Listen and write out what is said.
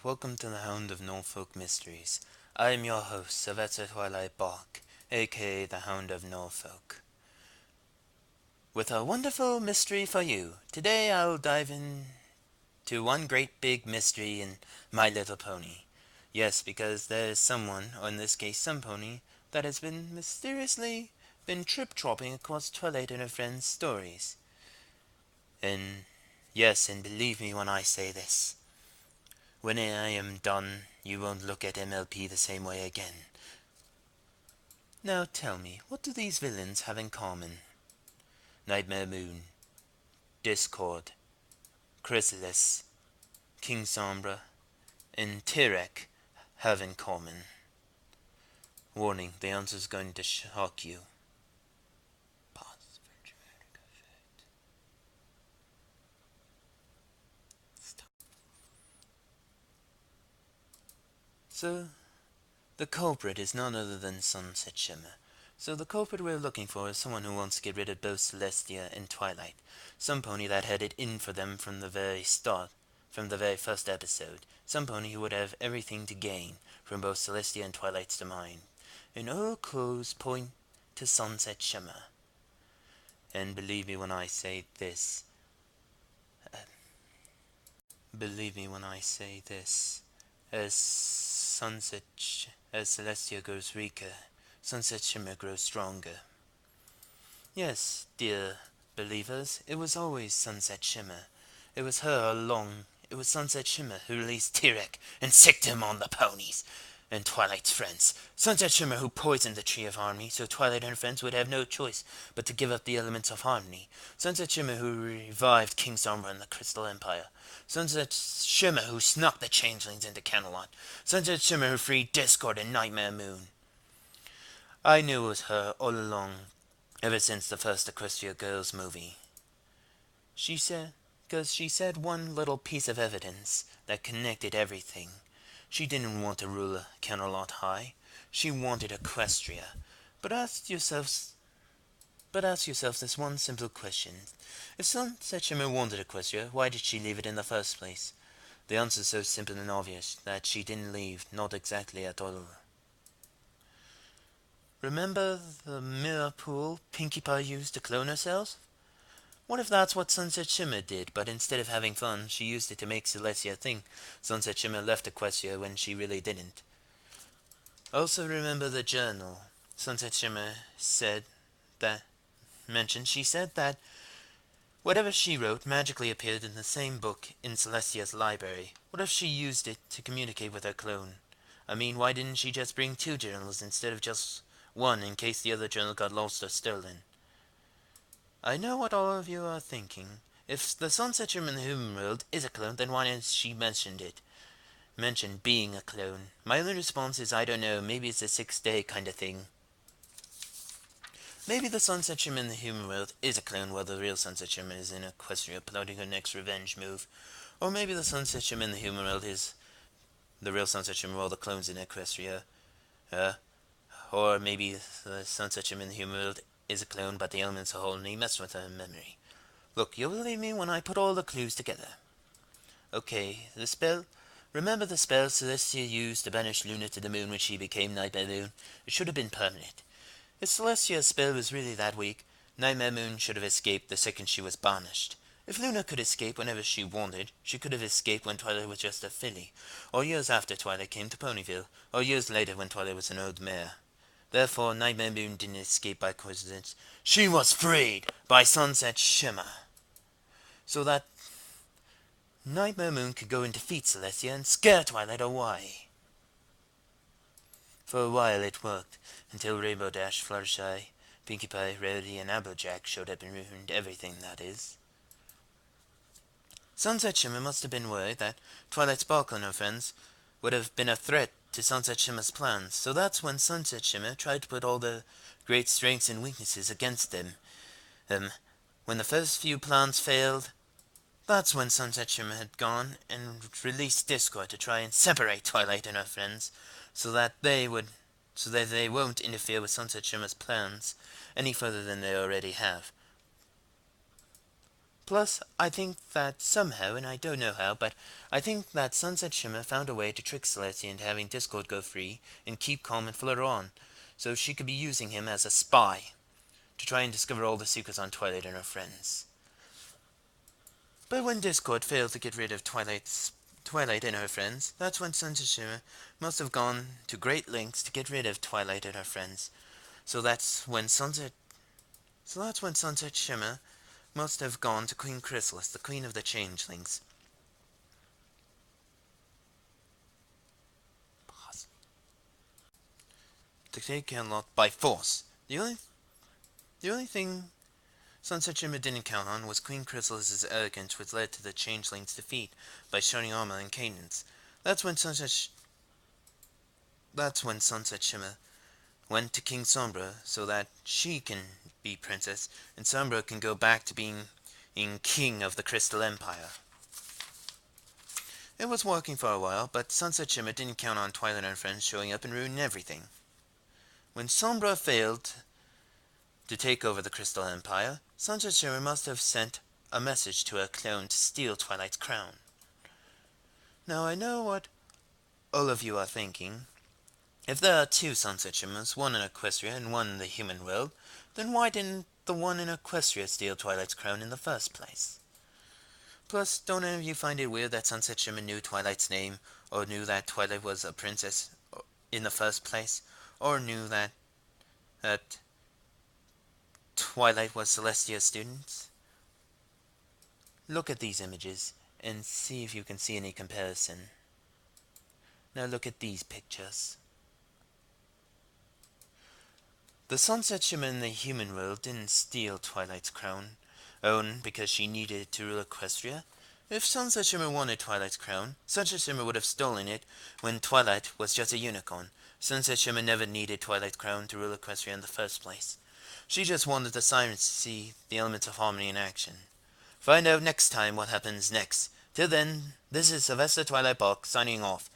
welcome to the Hound of Norfolk Mysteries. I am your host, Sylvester Twilight Bach, aka the Hound of Norfolk. With a wonderful mystery for you, today I'll dive into one great big mystery in My Little Pony. Yes, because there is someone, or in this case some pony, that has been mysteriously trip-tropping across Twilight and her friends' stories. And yes, and believe me when I say this. When I am done, you won't look at MLP the same way again. Now tell me, what do these villains have in common? Nightmare Moon, Discord, Chrysalis, King Sombra, and Tirek have in common? Warning, the answer's going to shock you. Pause for dramatic effect. Stop. So, the culprit is none other than Sunset Shimmer. So the culprit we're looking for is someone who wants to get rid of both Celestia and Twilight. Some pony that had it in for them from the very start, from the very first episode. Some pony who would have everything to gain from both Celestia and Twilight's domain. And all clues point to Sunset Shimmer. And believe me when I say this. As Celestia grows weaker, Sunset Shimmer grows stronger. Yes, dear believers, it was always Sunset Shimmer. It was her all along. It was Sunset Shimmer who released Tirek and sicked him on the ponies and Twilight's friends. Sunset Shimmer who poisoned the Tree of Harmony so Twilight and her friends would have no choice but to give up the elements of harmony. Sunset Shimmer who revived King Sombra and the Crystal Empire. Sunset Shimmer who snuck the changelings into Camelot. Sunset Shimmer who freed Discord and Nightmare Moon. I knew it was her all along, ever since the first Equestria Girls movie. She said one little piece of evidence that connected everything. She didn't want to rule Camelot High. She wanted Equestria. But ask yourselves this one simple question. If Sunset Shimmer wanted Equestria, why did she leave it in the first place? The answer is so simple and obvious that she didn't leave, not exactly at all. Remember the mirror pool Pinkie Pie used to clone herself? What if that's what Sunset Shimmer did, but instead of having fun, she used it to make Celestia think Sunset Shimmer left Equestria when she really didn't? Also remember the journal. Sunset Shimmer said that whatever she wrote magically appeared in the same book in Celestia's library. What if she used it to communicate with her clone? I mean, why didn't she just bring two journals instead of just one in case the other journal got lost or stolen? I know what all of you are thinking. If the Sunset Shimmer in the human world is a clone, then why hasn't she mentioned being a clone? My only response is I don't know, maybe it's a 6-day kind of thing. Maybe the Sunset Shimmer in the human world is a clone while the real Sunset Shimmer is in Equestria plotting her next revenge move. Or maybe the Sunset Shimmer in the human world is the real Sunset Shimmer while the clone's in Equestria. Or maybe the Sunset Shimmer in the human world is a clone, but the elements are wholly messed with her memory. Look, you'll believe me when I put all the clues together. Okay, the spell. Remember the spell Celestia used to banish Luna to the moon when she became Nightmare Moon? It should have been permanent. If Celestia's spell was really that weak, Nightmare Moon should have escaped the second she was banished. If Luna could escape whenever she wanted, she could have escaped when Twilight was just a filly, or years after Twilight came to Ponyville, or years later when Twilight was an old mare. Therefore, Nightmare Moon didn't escape by coincidence. She was freed by Sunset Shimmer. So that Nightmare Moon could go and defeat Celestia and scare Twilight away. For a while it worked, until Rainbow Dash, Fluttershy, Pinkie Pie, Rarity, and Applejack showed up and ruined everything, that is. Sunset Shimmer must have been worried that Twilight Sparkle and her friends would have been a threat to Sunset Shimmer's plans, so that's when Sunset Shimmer tried to put all the great strengths and weaknesses against them. When the first few plans failed, that's when Sunset Shimmer had gone and released Discord to try and separate Twilight and her friends, so that they won't interfere with Sunset Shimmer's plans any further than they already have. Plus, I think that somehow, and I don't know how, but I think that Sunset Shimmer found a way to trick Celestia into having Discord go free and keep calm and flutter on, so she could be using him as a spy to try and discover all the secrets on Twilight and her friends. But when Discord failed to get rid of Twilight and her friends, that's when Sunset Shimmer must have gone to great lengths to get rid of Twilight and her friends. So that's when Sunset Shimmer must have gone to Queen Chrysalis, the Queen of the Changelings. To take Camelot by force. The only thing Sunset Shimmer didn't count on was Queen Chrysalis's arrogance, which led to the Changelings' defeat by showing armor and cadence. That's when Sunset Shimmer went to King Sombra so that she can be princess and Sombra can go back to being king of the Crystal Empire. It was working for a while, but Sunset Shimmer didn't count on Twilight and her friends showing up and ruining everything. When Sombra failed to take over the Crystal Empire, Sunset Shimmer must have sent a message to her clone to steal Twilight's crown. Now I know what all of you are thinking. If there are two Sunset Shimmers, one in Equestria and one in the human world, then why didn't the one in Equestria steal Twilight's crown in the first place? Plus, don't any of you find it weird that Sunset Shimmer knew Twilight's name, or knew that Twilight was a princess in the first place, or knew that Twilight was Celestia's student? Look at these images and see if you can see any comparison. Now look at these pictures. The Sunset Shimmer in the human world didn't steal Twilight's crown, because she needed it to rule Equestria. If Sunset Shimmer wanted Twilight's crown, Sunset Shimmer would have stolen it when Twilight was just a unicorn. Sunset Shimmer never needed Twilight's crown to rule Equestria in the first place. She just wanted the sirens to see the elements of harmony in action. Find out next time what happens next. Till then, this is Sylvester Twilight Bark signing off.